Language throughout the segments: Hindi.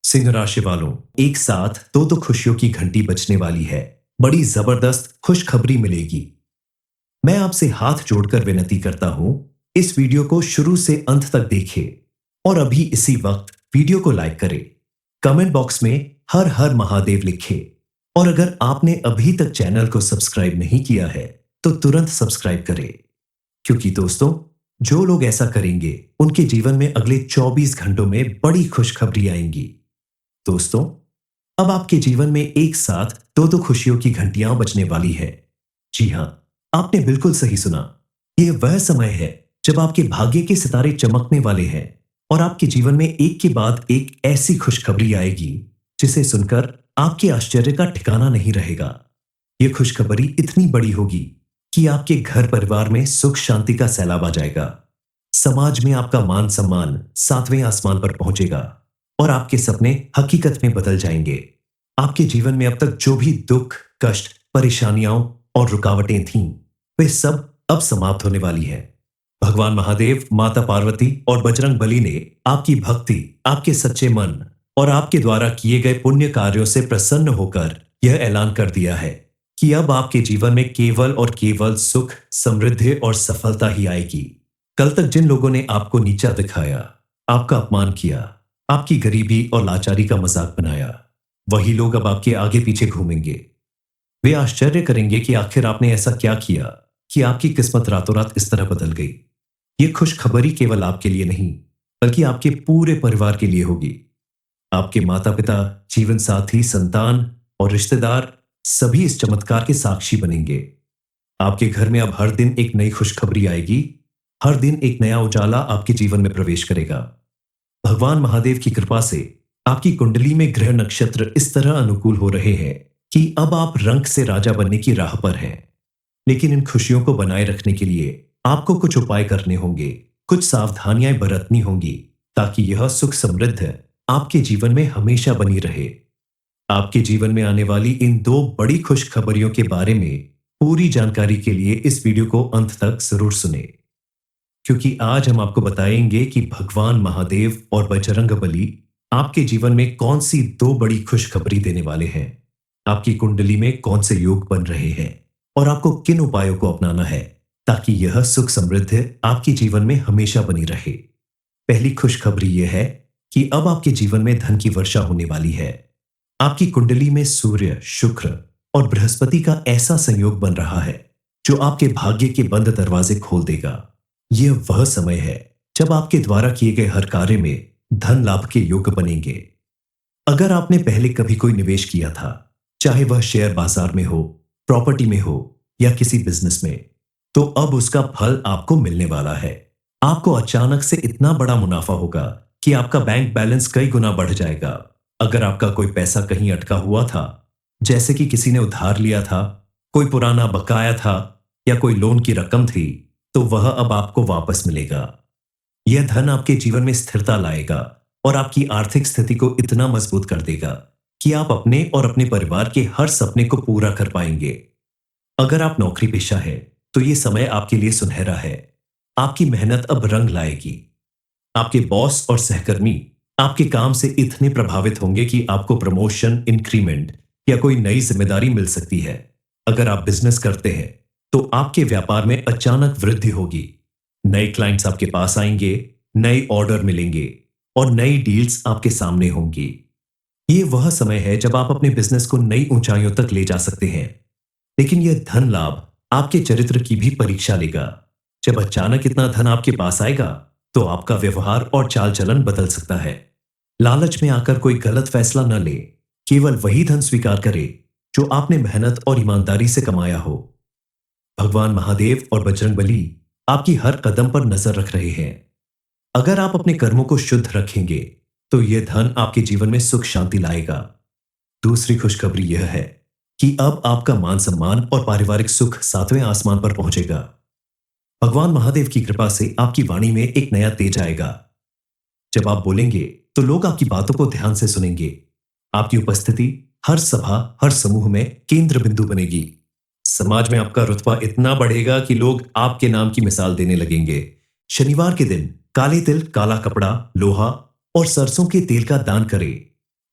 सिंह राशि वालों, एक साथ दो खुशियों की घंटी बजने वाली है। बड़ी जबरदस्त खुशखबरी मिलेगी। मैं आपसे हाथ जोड़कर विनती करता हूं, इस वीडियो को शुरू से अंत तक देखें और अभी इसी वक्त वीडियो को लाइक करें। कमेंट बॉक्स में हर हर महादेव लिखें और अगर आपने अभी तक चैनल को सब्सक्राइब नहीं किया है तो तुरंत सब्सक्राइब करें, क्योंकि दोस्तों, जो लोग ऐसा करेंगे उनके जीवन में अगले 24 घंटों में बड़ी खुशखबरी आएंगी। दोस्तों, अब आपके जीवन में एक साथ दो खुशियों की घंटियां बजने वाली है। जी हां, आपने बिल्कुल सही सुना। यह वह समय है जब आपके भाग्य के सितारे चमकने वाले हैं और आपके जीवन में एक के बाद एक ऐसी खुशखबरी आएगी जिसे सुनकर आपके आश्चर्य का ठिकाना नहीं रहेगा। यह खुशखबरी इतनी बड़ी होगी कि आपके घर परिवार में सुख शांति का सैलाब आ जाएगा। समाज में आपका मान सम्मान सातवें आसमान पर पहुंचेगा और आपके सपने हकीकत में बदल जाएंगे। आपके जीवन में अब तक जो भी दुख, कष्ट, परेशानियां और रुकावटें थीं, वे सब अब समाप्त होने वाली हैं। भगवान महादेव, माता पार्वती और बजरंग बली ने आपकी भक्ति, आपके सच्चे मन और आपके द्वारा किए गए पुण्य कार्यों से प्रसन्न होकर यह ऐलान कर दिया है कि अब आपके जीवन में केवल और केवल सुख, समृद्धि और सफलता ही आएगी। कल तक जिन लोगों ने आपको नीचा दिखाया, आपका अपमान किया, आपकी गरीबी और लाचारी का मजाक बनाया, वही लोग अब आपके आगे पीछे घूमेंगे। वे आश्चर्य करेंगे कि आखिर आपने ऐसा क्या किया कि आपकी किस्मत रातों रात इस तरह बदल गई। ये खुशखबरी केवल आपके लिए नहीं, बल्कि आपके पूरे परिवार के लिए होगी। आपके माता पिता, जीवन साथी, संतान और रिश्तेदार सभी इस चमत्कार के साक्षी बनेंगे। आपके घर में अब हर दिन एक नई खुशखबरी आएगी। हर दिन एक नया उजाला आपके जीवन में प्रवेश करेगा। भगवान महादेव की कृपा से आपकी कुंडली में ग्रह नक्षत्र इस तरह अनुकूल हो रहे हैं कि अब आप रंक से राजा बनने की राह पर हैं। लेकिन इन खुशियों को बनाए रखने के लिए आपको कुछ उपाय करने होंगे, कुछ सावधानियां बरतनी होंगी, ताकि यह सुख समृद्ध आपके जीवन में हमेशा बनी रहे। आपके जीवन में आने वाली इन दो बड़ी खुशखबरियों के बारे में पूरी जानकारी के लिए इस वीडियो को अंत तक जरूर सुने, क्योंकि आज हम आपको बताएंगे कि भगवान महादेव और बजरंग बली आपके जीवन में कौन सी दो बड़ी खुशखबरी देने वाले हैं, आपकी कुंडली में कौन से योग बन रहे हैं और आपको किन उपायों को अपनाना है ताकि यह सुख समृद्धि आपके जीवन में हमेशा बनी रहे। पहली खुशखबरी यह है कि अब आपके जीवन में धन की वर्षा होने वाली है। आपकी कुंडली में सूर्य, शुक्र और बृहस्पति का ऐसा संयोग बन रहा है जो आपके भाग्य के बंद दरवाजे खोल देगा। यह वह समय है जब आपके द्वारा किए गए हर कार्य में धन लाभ के योग बनेंगे। अगर आपने पहले कभी कोई निवेश किया था, चाहे वह शेयर बाजार में हो, प्रॉपर्टी में हो या किसी बिजनेस में, तो अब उसका फल आपको मिलने वाला है। आपको अचानक से इतना बड़ा मुनाफा होगा कि आपका बैंक बैलेंस कई गुना बढ़ जाएगा। अगर आपका कोई पैसा कहीं अटका हुआ था, जैसे कि किसी ने उधार लिया था, कोई पुराना बकाया था या कोई लोन की रकम थी, तो वह अब आपको वापस मिलेगा। यह धन आपके जीवन में स्थिरता लाएगा और आपकी आर्थिक स्थिति को इतना मजबूत कर देगा कि आप अपने और अपने परिवार के हर सपने को पूरा कर पाएंगे। अगर आप नौकरी पेशा है तो यह समय आपके लिए सुनहरा है। आपकी मेहनत अब रंग लाएगी। आपके बॉस और सहकर्मी आपके काम से इतने प्रभावित होंगे कि आपको प्रमोशन, इंक्रीमेंट या कोई नई जिम्मेदारी मिल सकती है। अगर आप बिजनेस करते हैं तो आपके व्यापार में अचानक वृद्धि होगी। नए क्लाइंट्स आपके पास आएंगे, नए ऑर्डर मिलेंगे और नई डील्स आपके सामने होंगी। ये वह समय है जब आप अपने बिजनेस को नई ऊंचाइयों तक ले जा सकते हैं। लेकिन यह धन लाभ आपके चरित्र की भी परीक्षा लेगा। जब अचानक इतना धन आपके पास आएगा तो आपका व्यवहार और चाल चलन बदल सकता है। लालच में आकर कोई गलत फैसला न ले। केवल वही धन स्वीकार करे जो आपने मेहनत और ईमानदारी से कमाया हो। भगवान महादेव और बजरंगबली आपकी हर कदम पर नजर रख रहे हैं। अगर आप अपने कर्मों को शुद्ध रखेंगे तो यह धन आपके जीवन में सुख शांति लाएगा। दूसरी खुशखबरी यह है कि अब आपका मान सम्मान और पारिवारिक सुख सातवें आसमान पर पहुंचेगा। भगवान महादेव की कृपा से आपकी वाणी में एक नया तेज आएगा। जब आप बोलेंगे तो लोग आपकी बातों को ध्यान से सुनेंगे। आपकी उपस्थिति हर सभा, हर समूह में केंद्र बिंदु बनेगी। समाज में आपका रुतबा इतना बढ़ेगा कि लोग आपके नाम की मिसाल देने लगेंगे। शनिवार के दिन काले तिल, काला कपड़ा, लोहा और सरसों के तेल का दान करें।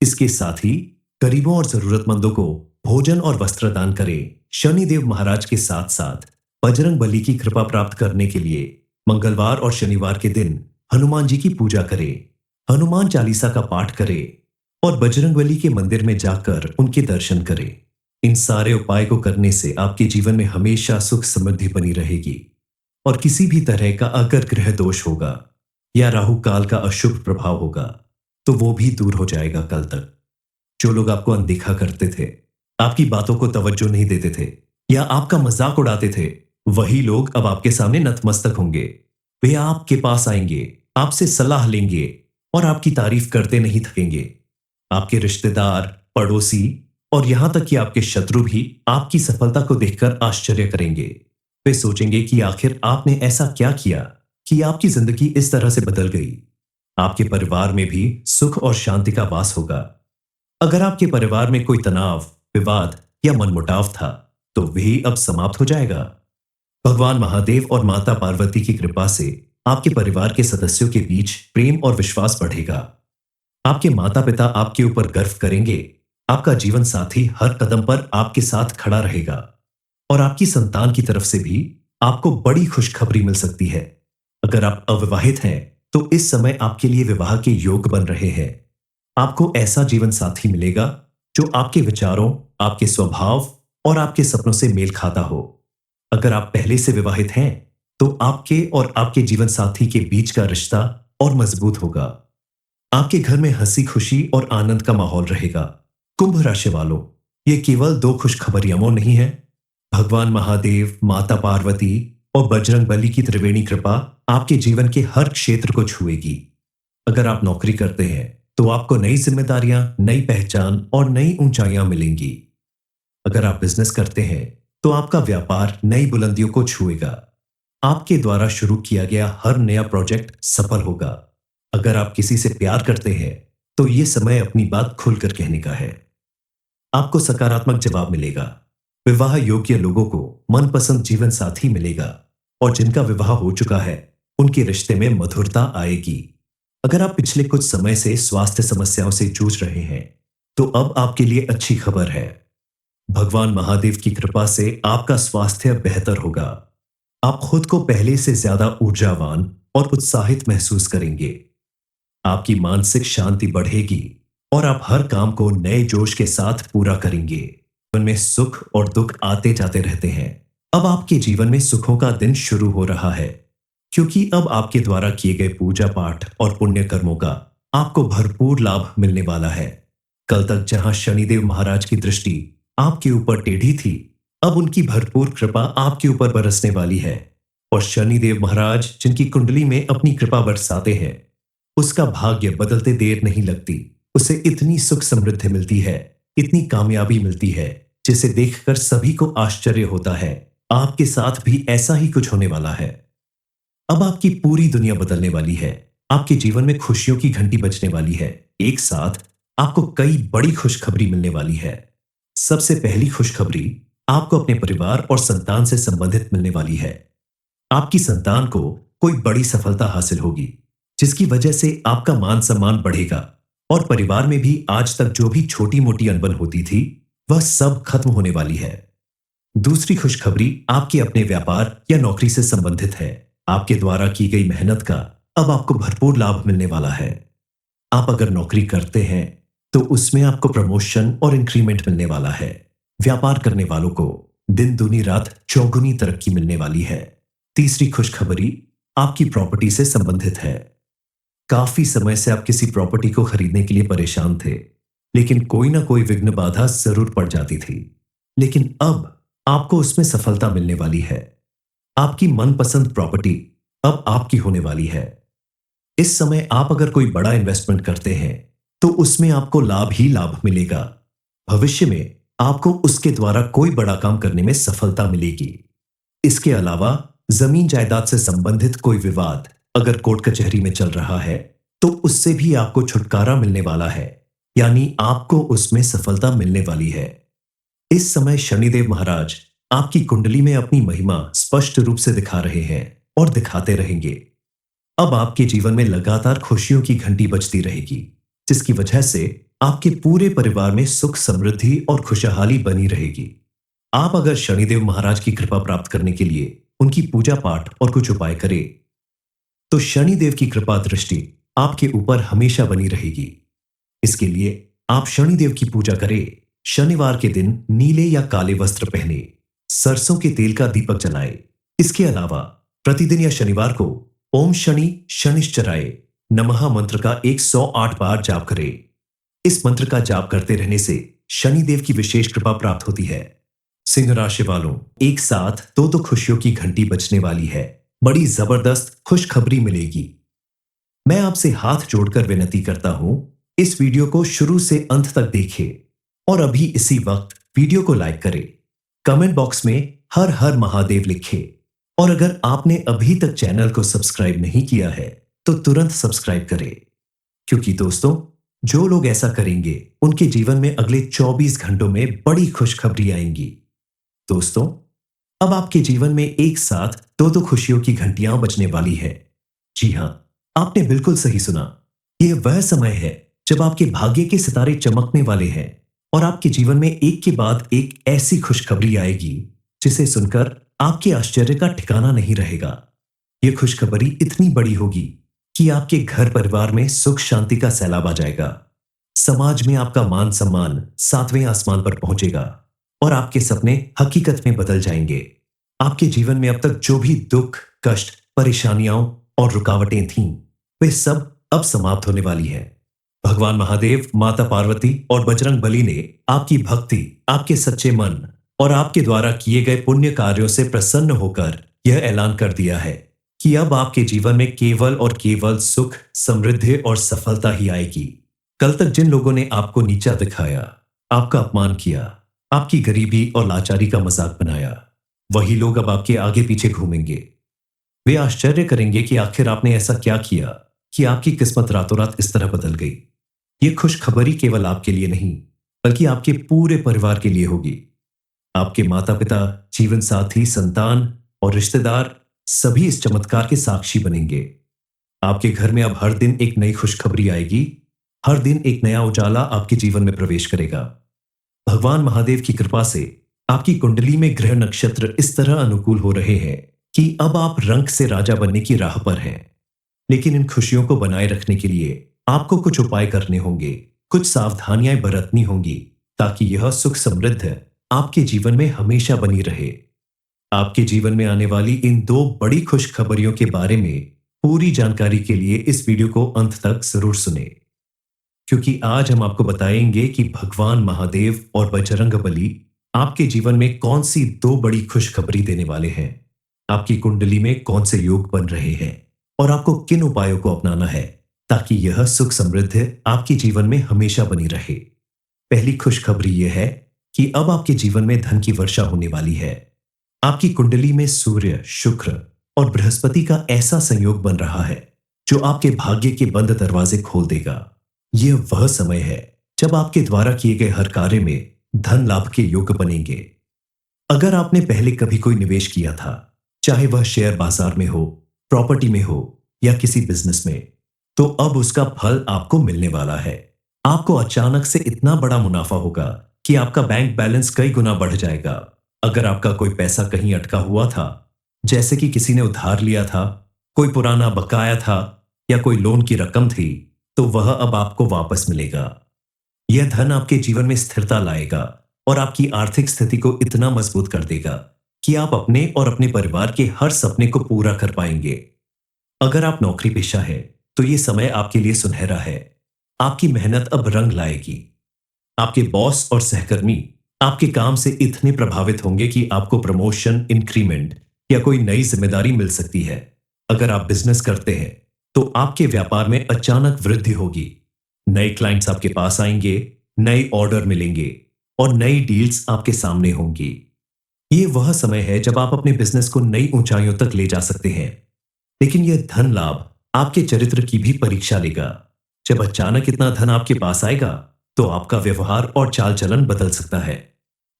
इसके साथ ही गरीबों और जरूरतमंदों को भोजन और वस्त्र दान करें। शनिदेव महाराज के साथ साथ बजरंग बली की कृपा प्राप्त करने के लिए मंगलवार और शनिवार के दिन हनुमान जी की पूजा करें, हनुमान चालीसा का पाठ करें और बजरंगबली के मंदिर में जाकर उनके दर्शन करें। इन सारे उपाय को करने से आपके जीवन में हमेशा सुख समृद्धि बनी रहेगी और किसी भी तरह का अगर ग्रह दोष होगा या राहु काल का अशुभ प्रभाव होगा तो वो भी दूर हो जाएगा कल तक। जो लोग आपको अनदेखा करते थे, आपकी बातों को तवज्जो नहीं देते थे या आपका मजाक उड़ाते थे, वही लोग अब आपके सामने नतमस्तक होंगे। वे आपके पास आएंगे, आपसे सलाह लेंगे और आपकी तारीफ करते नहीं थकेंगे। आपके रिश्तेदार, पड़ोसी और यहां तक कि आपके शत्रु भी आपकी सफलता को देखकर आश्चर्य करेंगे। वे सोचेंगे कि आखिर आपने ऐसा क्या किया कि आपकी जिंदगी इस तरह से बदल गई। आपके परिवार में भी सुख और शांति का वास होगा। अगर आपके परिवार में कोई तनाव, विवाद या मनमुटाव था तो वही अब समाप्त हो जाएगा। भगवान महादेव और माता पार्वती की कृपा से आपके परिवार के सदस्यों के बीच प्रेम और विश्वास बढ़ेगा। आपके माता पिता आपके ऊपर गर्व करेंगे। आपका जीवन साथी हर कदम पर आपके साथ खड़ा रहेगा और आपकी संतान की तरफ से भी आपको बड़ी खुशखबरी मिल सकती है। अगर आप अविवाहित हैं तो इस समय आपके लिए विवाह के योग बन रहे हैं। आपको ऐसा जीवन साथी मिलेगा जो आपके विचारों, आपके स्वभाव और आपके सपनों से मेल खाता हो। अगर आप पहले से विवाहित हैं तो आपके और आपके जीवन साथी के बीच का रिश्ता और मजबूत होगा। आपके घर में हंसी खुशी और आनंद का माहौल रहेगा। कुंभ राशि वालों, ये केवल दो खुशखबरियां नहीं है। भगवान महादेव, माता पार्वती और बजरंग बली की त्रिवेणी कृपा आपके जीवन के हर क्षेत्र को छुएगी। अगर आप नौकरी करते हैं तो आपको नई जिम्मेदारियां, नई पहचान और नई ऊंचाइयां मिलेंगी। अगर आप बिजनेस करते हैं तो आपका व्यापार नई बुलंदियों को छुएगा। आपके द्वारा शुरू किया गया हर नया प्रोजेक्ट सफल होगा। अगर आप किसी से प्यार करते हैं तो यह समय अपनी बात खुलकर कहने का है। आपको सकारात्मक जवाब मिलेगा। विवाह योग्य लोगों को मनपसंद जीवन साथी मिलेगा और जिनका विवाह हो चुका है उनके रिश्ते में मधुरता आएगी। अगर आप पिछले कुछ समय से स्वास्थ्य समस्याओं से जूझ रहे हैं तो अब आपके लिए अच्छी खबर है। भगवान महादेव की कृपा से आपका स्वास्थ्य बेहतर होगा। आप खुद को पहले से ज्यादा ऊर्जावान और उत्साहित महसूस करेंगे। आपकी मानसिक शांति बढ़ेगी और आप हर काम को नए जोश के साथ पूरा करेंगे। जीवन में सुख और दुख आते जाते रहते हैं। अब आपके जीवन में सुखों का दिन शुरू हो रहा है क्योंकि अब आपके द्वारा किए गए पूजा पाठ और पुण्य कर्मों का आपको भरपूर लाभ मिलने वाला है। कल तक जहां शनिदेव महाराज की दृष्टि आपके ऊपर टेढ़ी थी, अब उनकी भरपूर कृपा आपके ऊपर बरसने वाली है और शनिदेव महाराज जिनकी कुंडली में अपनी कृपा बरसाते हैं उसका भाग्य बदलते देर नहीं लगती। उसे इतनी सुख समृद्धि मिलती है, इतनी कामयाबी मिलती है जिसे देखकर सभी को आश्चर्य होता है। आपके साथ भी ऐसा ही कुछ होने वाला है। अब आपकी पूरी दुनिया बदलने वाली है। आपके जीवन में खुशियों की घंटी बजने वाली है। एक साथ आपको कई बड़ी खुशखबरी मिलने वाली है। सबसे पहली खुशखबरी आपको अपने परिवार और संतान से संबंधित मिलने वाली है। आपकी संतान को कोई बड़ी सफलता हासिल होगी जिसकी वजह से आपका मान सम्मान बढ़ेगा और परिवार में भी आज तक जो भी छोटी मोटी अनबन होती थी वह सब खत्म होने वाली है। दूसरी खुशखबरी आपके अपने व्यापार या नौकरी से संबंधित है। आपके द्वारा की गई मेहनत का अब आपको भरपूर लाभ मिलने वाला है। आप अगर नौकरी करते हैं तो उसमें आपको प्रमोशन और इंक्रीमेंट मिलने वाला है। व्यापार करने वालों को दिन दूनी रात चौगुनी तरक्की मिलने वाली है। तीसरी खुशखबरी आपकी प्रॉपर्टी से संबंधित है। काफी समय से आप किसी प्रॉपर्टी को खरीदने के लिए परेशान थे, लेकिन कोई ना कोई विघ्न बाधा जरूर पड़ जाती थी। लेकिन अब आपको उसमें सफलता मिलने वाली है। आपकी मनपसंद प्रॉपर्टी अब आपकी होने वाली है। इस समय आप अगर कोई बड़ा इन्वेस्टमेंट करते हैं तो उसमें आपको लाभ ही लाभ मिलेगा। भविष्य में आपको उसके द्वारा कोई बड़ा काम करने में सफलता मिलेगी। इसके अलावा जमीन जायदाद से संबंधित कोई विवाद अगर कोर्ट कचहरी में चल रहा है तो उससे भी आपको छुटकारा मिलने वाला है, यानी आपको उसमें सफलता मिलने वाली है। इस समय शनिदेव महाराज आपकी कुंडली में अपनी महिमा स्पष्ट रूप से दिखा रहे हैं और दिखाते रहेंगे। अब आपके जीवन में लगातार खुशियों की घंटी बजती रहेगी जिसकी वजह से आपके पूरे परिवार में सुख समृद्धि और खुशहाली बनी रहेगी। आप अगर शनिदेव महाराज की कृपा प्राप्त करने के लिए उनकी पूजा पाठ और कुछ उपाय करें तो शनिदेव की कृपा दृष्टि आपके ऊपर हमेशा बनी रहेगी। इसके लिए आप शनिदेव की पूजा करें। शनिवार के दिन नीले या काले वस्त्र पहने, सरसों के तेल का दीपक जलाए। इसके अलावा प्रतिदिन या शनिवार को ओम शनि शनिश्चराय नमः मंत्र का 108 बार जाप करें। इस मंत्र का जाप करते रहने से शनिदेव की विशेष कृपा प्राप्त होती है। सिंह राशि वालों, एक साथ दो खुशियों की घंटी बजने वाली है। बड़ी जबरदस्त खुशखबरी मिलेगी। मैं आपसे हाथ जोड़कर विनती करता हूं, इस वीडियो को शुरू से अंत तक देखें और अभी इसी वक्त वीडियो को लाइक करें। कमेंट बॉक्स में हर हर महादेव लिखें और अगर आपने अभी तक चैनल को सब्सक्राइब नहीं किया है तो तुरंत सब्सक्राइब करें, क्योंकि दोस्तों जो लोग ऐसा करेंगे उनके जीवन में अगले 24 घंटों में बड़ी खुशखबरी आएंगी। दोस्तों, अब आपके जीवन में एक साथ दो खुशियों की घंटियां बजने वाली है। जी हां, आपने बिल्कुल सही सुना। यह वह समय है जब आपके भाग्य के सितारे चमकने वाले हैं और आपके जीवन में एक के बाद एक ऐसी खुशखबरी आएगी जिसे सुनकर आपके आश्चर्य का ठिकाना नहीं रहेगा। यह खुशखबरी इतनी बड़ी होगी कि आपके घर परिवार में सुख शांति का सैलाब आ जाएगा। समाज में आपका मान सम्मान 7वें आसमान पर पहुंचेगा और आपके सपने हकीकत में बदल जाएंगे। आपके जीवन में अब तक जो भी दुख, कष्ट, परेशानियां और रुकावटें थीं, वे सब अब समाप्त होने वाली हैं। भगवान महादेव, माता पार्वती और बजरंग बली ने आपकी भक्ति, आपके सच्चे मन और आपके द्वारा किए गए पुण्य कार्यों से प्रसन्न होकर यह ऐलान कर दिया है कि अब आपके जीवन में केवल और केवल सुख, समृद्धि और सफलता ही आएगी। कल तक जिन लोगों ने आपको नीचा दिखाया, आपका अपमान किया, आपकी गरीबी और लाचारी का मजाक बनाया, वही लोग अब आपके आगे पीछे घूमेंगे। वे आश्चर्य करेंगे कि आखिर आपने ऐसा क्या किया कि आपकी किस्मत रातों रात इस तरह बदल गई। ये खुशखबरी केवल आपके लिए नहीं, बल्कि आपके पूरे परिवार के लिए होगी। आपके माता पिता, जीवन साथी, संतान और रिश्तेदार सभी इस चमत्कार के साक्षी बनेंगे। आपके घर में अब हर दिन एक नई खुशखबरी आएगी। हर दिन एक नया उजाला आपके जीवन में प्रवेश करेगा। भगवान महादेव की कृपा से आपकी कुंडली में ग्रह नक्षत्र इस तरह अनुकूल हो रहे हैं कि अब आप रंक से राजा बनने की राह पर हैं। लेकिन इन खुशियों को बनाए रखने के लिए आपको कुछ उपाय करने होंगे, कुछ सावधानियां बरतनी होंगी, ताकि यह सुख समृद्ध आपके जीवन में हमेशा बनी रहे। आपके जीवन में आने वाली इन दो बड़ी खुशखबरियों के बारे में पूरी जानकारी के लिए इस वीडियो को अंत तक जरूर सुने, क्योंकि आज हम आपको बताएंगे कि भगवान महादेव और बजरंग बली आपके जीवन में कौन सी दो बड़ी खुशखबरी देने वाले हैं, आपकी कुंडली में कौन से योग बन रहे हैं और आपको किन उपायों को अपनाना है ताकि यह सुख समृद्धि आपके जीवन में हमेशा बनी रहे। पहली खुशखबरी यह है कि अब आपके जीवन में धन की वर्षा होने वाली है। आपकी कुंडली में सूर्य, शुक्र और बृहस्पति का ऐसा संयोग बन रहा है जो आपके भाग्य के बंद दरवाजे खोल देगा। यह वह समय है जब आपके द्वारा किए गए हर कार्य में धन लाभ के योग बनेंगे। अगर आपने पहले कभी कोई निवेश किया था, चाहे वह शेयर बाजार में हो, प्रॉपर्टी में हो या किसी बिजनेस में, तो अब उसका फल आपको मिलने वाला है। आपको अचानक से इतना बड़ा मुनाफा होगा कि आपका बैंक बैलेंस कई गुना बढ़ जाएगा। अगर आपका कोई पैसा कहीं अटका हुआ था, जैसे कि किसी ने उधार लिया था, कोई पुराना बकाया था या कोई लोन की रकम थी, तो वह अब आपको वापस मिलेगा। यह धन आपके जीवन में स्थिरता लाएगा और आपकी आर्थिक स्थिति को इतना मजबूत कर देगा कि आप अपने और अपने परिवार के हर सपने को पूरा कर पाएंगे। अगर आप नौकरी पेशा है तो यह समय आपके लिए सुनहरा है। आपकी मेहनत अब रंग लाएगी। आपके बॉस और सहकर्मी आपके काम से इतने प्रभावित होंगे कि आपको प्रमोशन, इंक्रीमेंट या कोई नई जिम्मेदारी मिल सकती है। अगर आप बिजनेस करते हैं तो आपके व्यापार में अचानक वृद्धि होगी। नए क्लाइंट्स आपके पास आएंगे, नए ऑर्डर मिलेंगे और नई डील्स आपके सामने होंगी। यह वह समय है जब आप अपने बिजनेस को नई ऊंचाइयों तक ले जा सकते हैं। लेकिन यह धन लाभ आपके चरित्र की भी परीक्षा लेगा। जब अचानक इतना धन आपके पास आएगा तो आपका व्यवहार और चाल चलन बदल सकता है।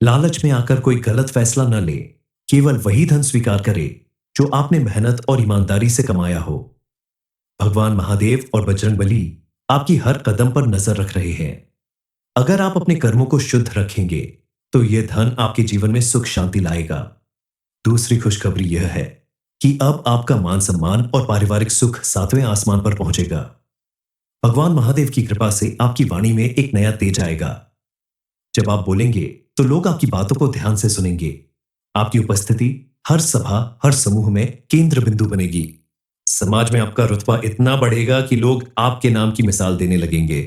लालच में आकर कोई गलत फैसला न ले। केवल वही धन स्वीकार करे जो आपने मेहनत और ईमानदारी से कमाया हो। भगवान महादेव और बजरंग बली आपकी हर कदम पर नजर रख रहे हैं। अगर आप अपने कर्मों को शुद्ध रखेंगे तो यह धन आपके जीवन में सुख शांति लाएगा। दूसरी खुशखबरी यह है कि अब आपका मान सम्मान और पारिवारिक सुख सातवें आसमान पर पहुंचेगा। भगवान महादेव की कृपा से आपकी वाणी में एक नया तेज आएगा। जब आप बोलेंगे तो लोग आपकी बातों को ध्यान से सुनेंगे। आपकी उपस्थिति हर सभा, हर समूह में केंद्र बिंदु बनेगी। समाज में आपका रुतबा इतना बढ़ेगा कि लोग आपके नाम की मिसाल देने लगेंगे।